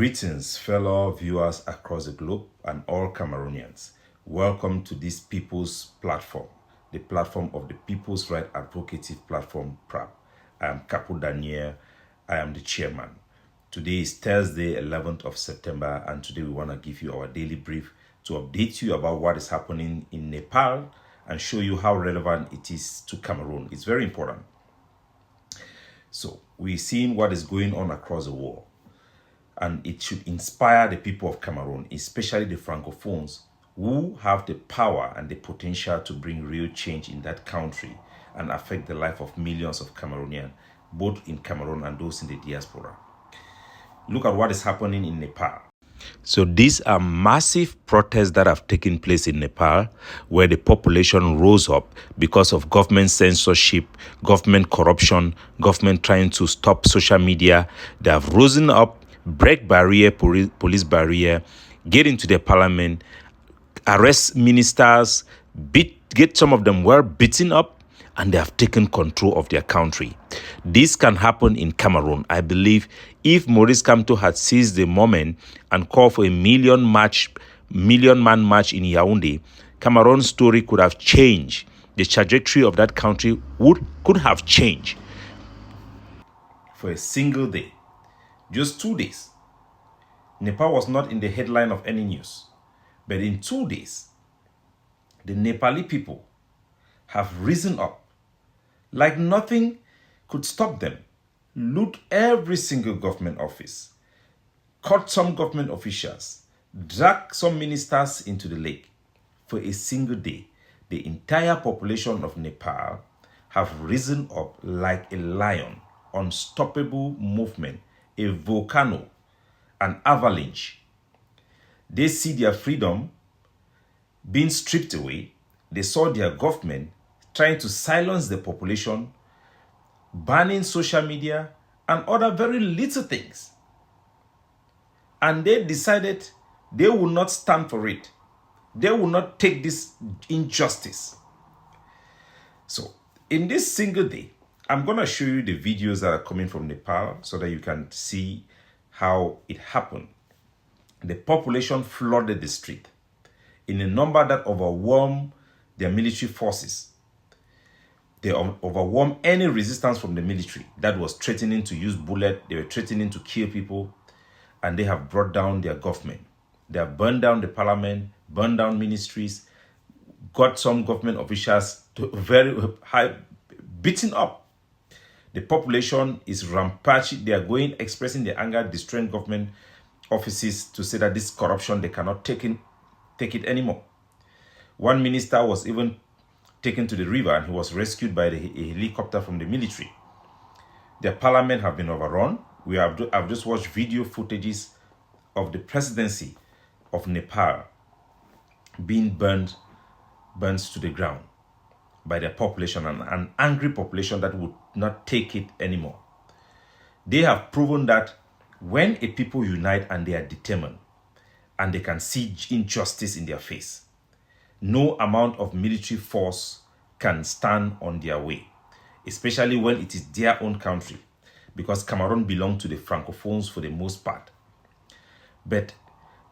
Greetings, fellow viewers across the globe and all Cameroonians. Welcome to this People's Platform, the platform of the People's Right Advocative Platform, PRAP. I am Capo Daniel. I am the chairman. Today is Thursday, 11th of September, and today we want to give you our daily brief to update you about what is happening in Nepal and show you how relevant it is to Cameroon. It's very important. So, we're seeing what is going on across the world, and it should inspire the people of Cameroon, especially the Francophones, who have the power and the potential to bring real change in that country and affect the life of millions of Cameroonians, both in Cameroon and those in the diaspora. Look at what is happening in Nepal. So these are massive protests that have taken place in Nepal, where the population rose up because of government censorship, government corruption, government trying to stop social media. They have risen up, break barrier, police barrier, get into the parliament, arrest ministers, get some of them well beaten up, and they have taken control of their country. This can happen in Cameroon. I believe if Maurice Kamto had seized the moment and called for a million man march in Yaoundé, Cameroon's story could have changed. The trajectory of that country could have changed. For a single day, just 2 days, Nepal was not in the headline of any news. But in 2 days, the Nepali people have risen up like nothing could stop them, loot every single government office, cut some government officials, drag some ministers into the lake. For a single day, the entire population of Nepal have risen up like a lion, unstoppable movement, a volcano, an avalanche. They see their freedom being stripped away. They saw their government trying to silence the population, banning social media, and other very little things. And they decided they will not stand for it. They will not take this injustice. So, in this single day, I'm going to show you the videos that are coming from Nepal so that you can see how it happened. The population flooded the street in a number that overwhelmed their military forces. They overwhelmed any resistance from the military that was threatening to use bullets. They were threatening to kill people, and they have brought down their government. They have burned down the parliament, burned down ministries, got some government officials to very high, beaten up. The population is rampant. They are expressing their anger, destroying government offices to say that this corruption, they cannot take it anymore. One minister was even taken to the river and he was rescued by a helicopter from the military. Their parliament have been overrun. I've just watched video footages of the presidency of Nepal being burned to the ground by their population, and an angry population that would not take it anymore. They have proven that when a people unite and they are determined and they can see injustice in their face, no amount of military force can stand on their way, especially when it is their own country, because Cameroon belongs to the Francophones for the most part. But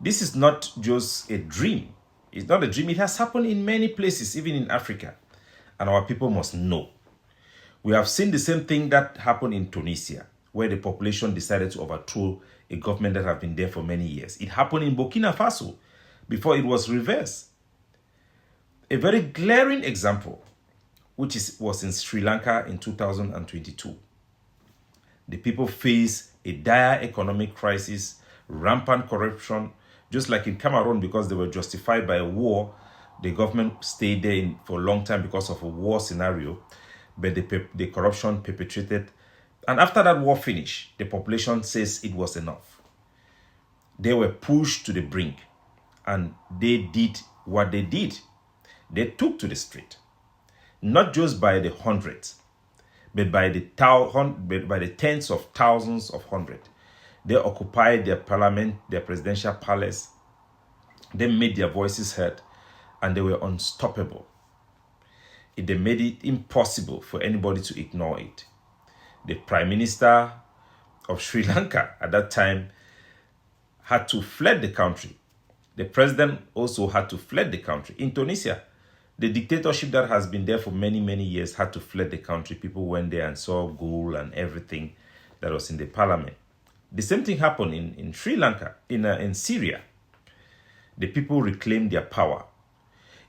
this is not just a dream. It's not a dream. It has happened in many places, even in Africa, and our people must know. We have seen the same thing that happened in Tunisia, where the population decided to overthrow a government that have been there for many years. It happened in Burkina Faso before it was reversed. A very glaring example, which was in Sri Lanka in 2022. The people face a dire economic crisis, rampant corruption, just like in Cameroon, because they were justified by a war. The government stayed there for a long time because of a war scenario, but the corruption perpetrated. And after that war finished, the population says it was enough. They were pushed to the brink, and they did what they did. They took to the street, not just by the hundreds, but by the tens of thousands of hundreds. They occupied their parliament, their presidential palace. They made their voices heard, and they were unstoppable. They made it impossible for anybody to ignore it. The Prime Minister of Sri Lanka at that time had to fled the country. The president also had to fled the country. In Tunisia, the dictatorship that has been there for many, many years had to fled the country. People went there and saw gold and everything that was in the parliament. The same thing happened in Sri Lanka, in Syria. The people reclaimed their power.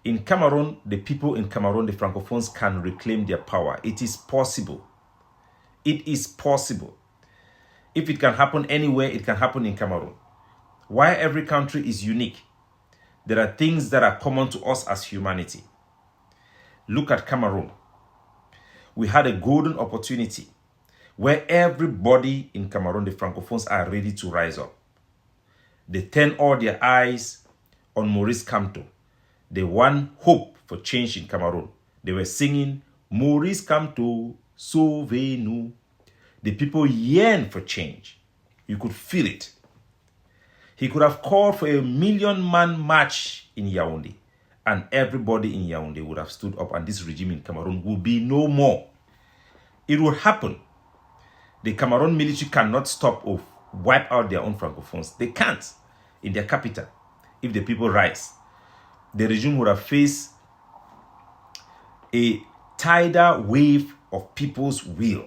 In Cameroon, the people in Cameroon, the Francophones, can reclaim their power. It is possible. It is possible. If it can happen anywhere, it can happen in Cameroon. Why every country is unique? There are things that are common to us as humanity. Look at Cameroon. We had a golden opportunity where everybody in Cameroon, the Francophones, are ready to rise up. They turn all their eyes on Maurice Kamto. They want hope for change in Cameroon. They were singing, Maurice Kamto, sauvez-nous. The people yearn for change. You could feel it. He could have called for a 1,000,000-man march in Yaoundé, and everybody in Yaoundé would have stood up, and this regime in Cameroon would be no more. It will happen. The Cameroon military cannot stop or wipe out their own Francophones. They can't in their capital. If the people rise, the regime would have faced a tidal wave of people's will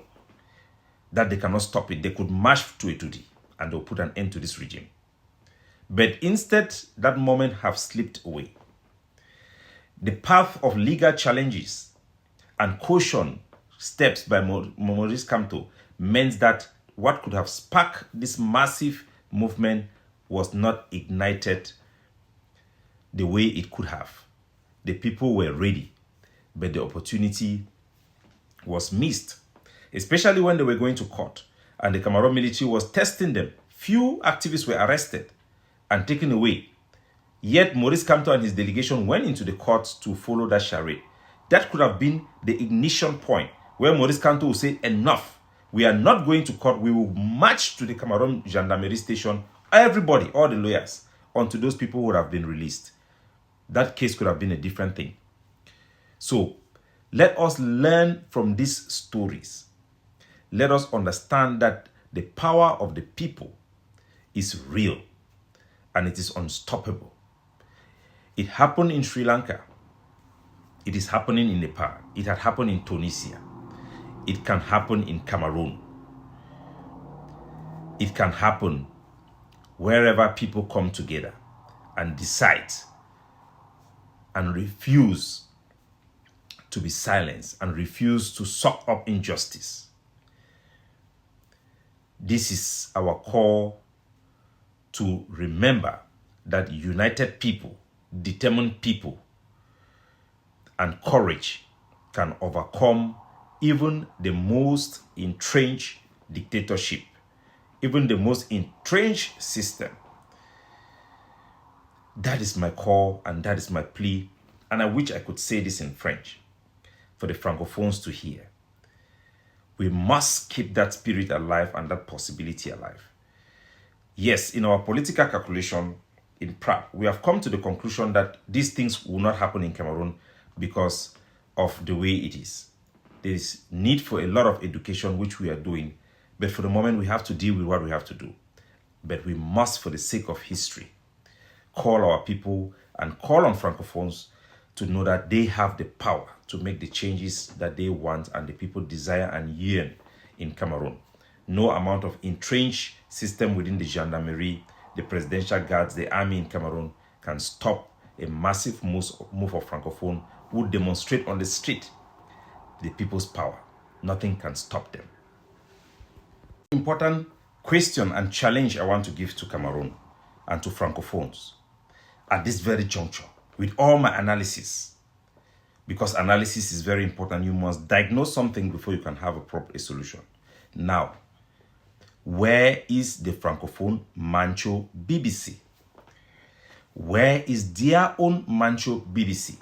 that they cannot stop it. They could march to a Tudi and they'll put an end to this regime. But instead, that moment have slipped away. The path of legal challenges and caution steps by Maurice Kamto meant that what could have sparked this massive movement was not ignited the way it could have. The people were ready, but the opportunity was missed, especially when they were going to court and the Cameroon military was testing them. Few activists were arrested and taken away. Yet Maurice Kamto and his delegation went into the court to follow that charade. That could have been the ignition point where Maurice Kamto would say, enough, we are not going to court, we will march to the Cameroon Gendarmerie station, everybody, all the lawyers, until those people would have been released. That case could have been a different thing. So let us learn from these stories. Let us understand that the power of the people is real and it is unstoppable. It happened in Sri Lanka. It is happening in Nepal. It had happened in Tunisia. It can happen in Cameroon. It can happen wherever people come together and decide and refuse to be silenced and refuse to suck up injustice. This is our call to remember that united people, determined people, and courage can overcome even the most entrenched dictatorship, even the most entrenched system. That is my call and that is my plea, and I wish I could say this in French for the Francophones to hear. We must keep that spirit alive and that possibility alive. Yes, in our political calculation in PRAP, we have come to the conclusion that these things will not happen in Cameroon because of the way it is. There is need for a lot of education, which we are doing, but for the moment we have to deal with what we have to do. But we must, for the sake of history, call our people and call on Francophones to know that they have the power to make the changes that they want and the people desire and yearn in Cameroon. No amount of entrenched system within the gendarmerie, the presidential guards, the army in Cameroon can stop a massive move of Francophone who demonstrate on the street the people's power. Nothing can stop them. Important question and challenge I want to give to Cameroon and to Francophones at this very juncture with all my analysis, because analysis is very important. You must diagnose something before you can have a solution. Now, where is the Francophone Mancho Bibixy? Where is their own Mancho Bibixy?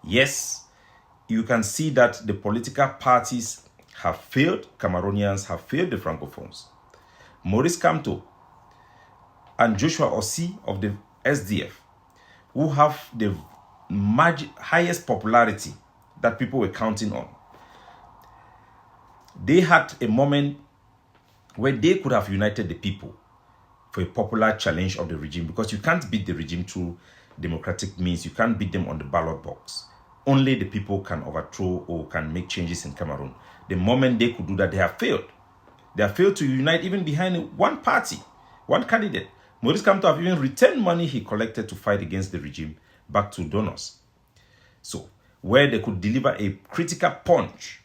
Yes, you can see that the political parties have failed. Cameroonians have failed the Francophones. Maurice Kamto and Joshua Ossi of the SDF, who have the highest popularity that people were counting on. They had a moment where they could have united the people for a popular challenge of the regime, because you can't beat the regime through democratic means. You can't beat them on the ballot box. Only the people can overthrow or can make changes in Cameroon. The moment they could do that, they have failed. They have failed to unite even behind one party, one candidate. Maurice Kamto have even returned money he collected to fight against the regime back to donors. So, where they could deliver a critical punch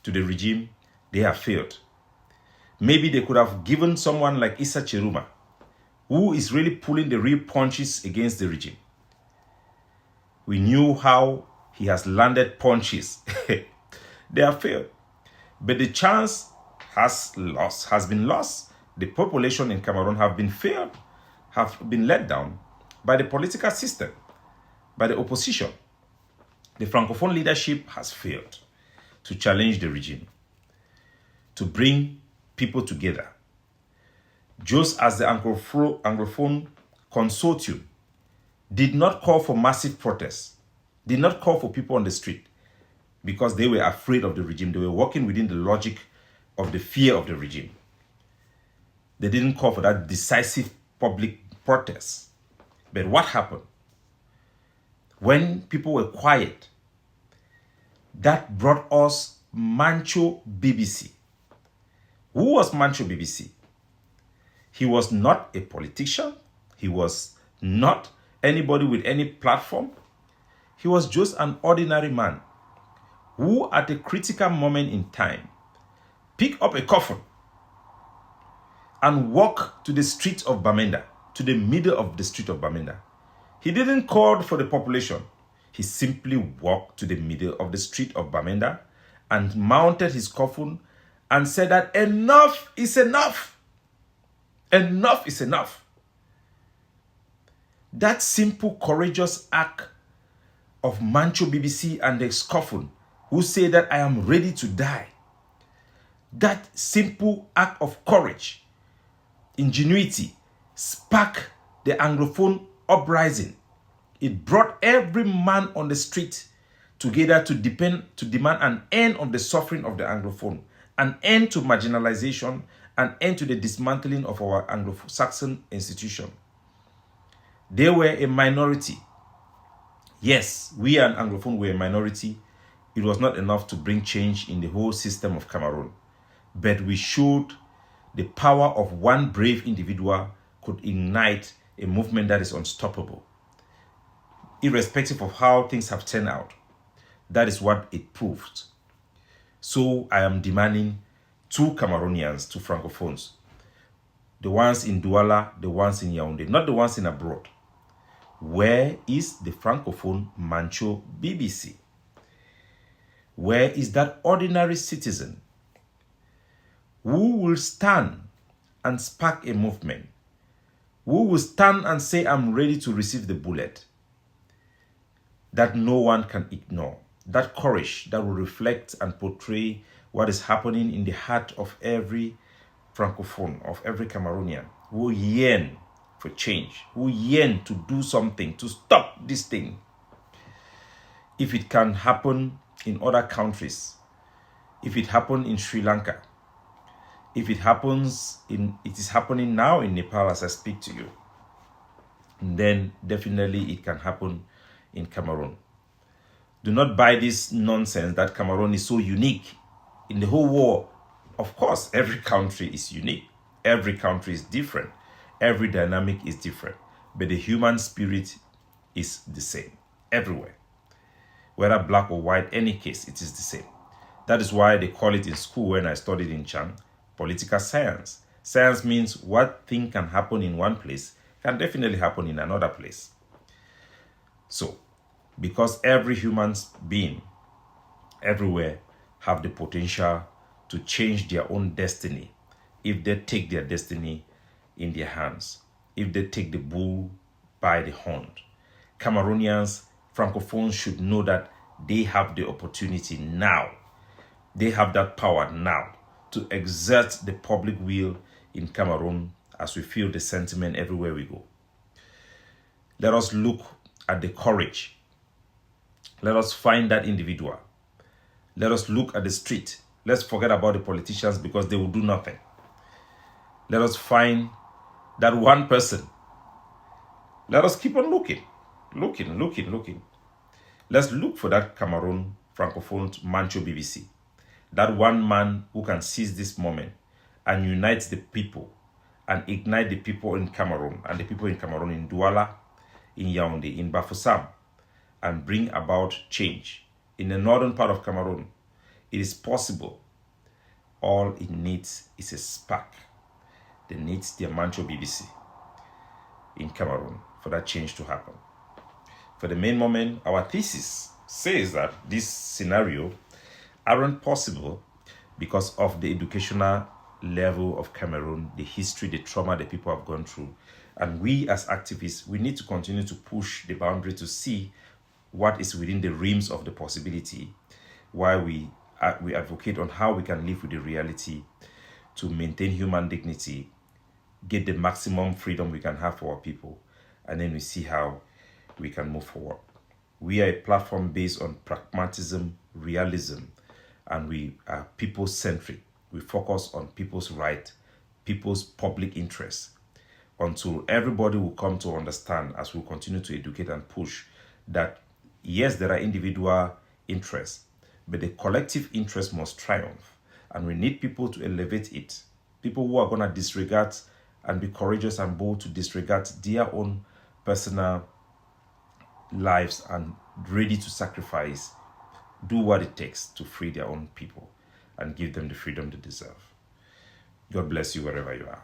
to the regime, they have failed. Maybe they could have given someone like Issa Cheruma, who is really pulling the real punches against the regime. We knew how he has landed punches. They have failed. But the chance has been lost. The population in Cameroon have been let down by the political system, by the opposition. The Francophone leadership has failed to challenge the regime, to bring people together. Just as the Anglophone Consortium did not call for massive protests, did not call for people on the street because they were afraid of the regime. They were working within the logic of the fear of the regime. They didn't call for that decisive public protest. But what happened? When people were quiet, that brought us Mancho Bibixy. Who was Mancho Bibixy? He was not a politician. He was not anybody with any platform. He was just an ordinary man who, at a critical moment in time, picked up a coffin and walked to the street of Bamenda, to the middle of the street of Bamenda. He didn't call for the population. He simply walked to the middle of the street of Bamenda and mounted his coffin and said that enough is enough. Enough is enough. That simple, courageous act of Mancho Bibixy and the coffin, who say that I am ready to die. That simple act of courage, ingenuity, sparked the Anglophone uprising. It brought every man on the street together to demand an end of the suffering of the Anglophone, an end to marginalization, an end to the dismantling of our Anglo-Saxon institution. They were a minority. Yes, we and Anglophone were a minority. It was not enough to bring change in the whole system of Cameroon. But we showed the power of one brave individual could ignite a movement that is unstoppable. Irrespective of how things have turned out, that is what it proved. So I am demanding two Cameroonians, two Francophones, the ones in Douala, the ones in Yaoundé, not the ones in abroad. Where is the Francophone Mancho Bibixy? Where is that ordinary citizen who will stand and spark a movement? Who will stand and say, I'm ready to receive the bullet? That no one can ignore. That courage that will reflect and portray what is happening in the heart of every Francophone, of every Cameroonian, who yearn for change, who yearn to do something, to stop this thing. If it can happen in other countries, if it happened in Sri Lanka, if it is happening now in Nepal as I speak to you, then definitely it can happen in Cameroon. Do not buy this nonsense that Cameroon is so unique in the whole world. Of course, every country is unique. Every country is different. Every dynamic is different. But the human spirit is the same everywhere. Whether black or white, any case, it is the same. That is why they call it in school when I studied in Chang, political science. Science means what thing can happen in one place can definitely happen in another place. So, because every human being everywhere have the potential to change their own destiny if they take their destiny in their hands, if they take the bull by the horn. Cameroonians, Francophones should know that they have the opportunity now. They have that power now to exert the public will in Cameroon as we feel the sentiment everywhere we go. Let us look at the courage. Let us find that individual. Let us look at the street. Let's forget about the politicians because they will do nothing. Let us find That one person. Let us keep on looking. Looking. Let's look for that Cameroon Francophone Mancho Bibixy. That one man who can seize this moment and unite the people and ignite the people in Cameroon and the people in Cameroon, in Douala, in Yaoundé, in Bafoussam, and bring about change. In the northern part of Cameroon, it is possible. All it needs is a spark. They need the Mancho Bibixy in Cameroon for that change to happen. For the main moment, our thesis says that this scenario aren't possible because of the educational level of Cameroon, the history, the trauma that people have gone through. And we as activists, we need to continue to push the boundary to see what is within the realms of the possibility, while we advocate on how we can live with the reality to maintain human dignity, get the maximum freedom we can have for our people, and then we see how we can move forward. We are a platform based on pragmatism, realism, and we are people-centric. We focus on people's right, people's public interest, until everybody will come to understand, as we continue to educate and push, that yes, there are individual interests, but the collective interest must triumph, and we need people to elevate it. People who are going to disregard and be courageous and bold to disregard their own personal lives and ready to sacrifice, do what it takes to free their own people and give them the freedom they deserve. God bless you wherever you are.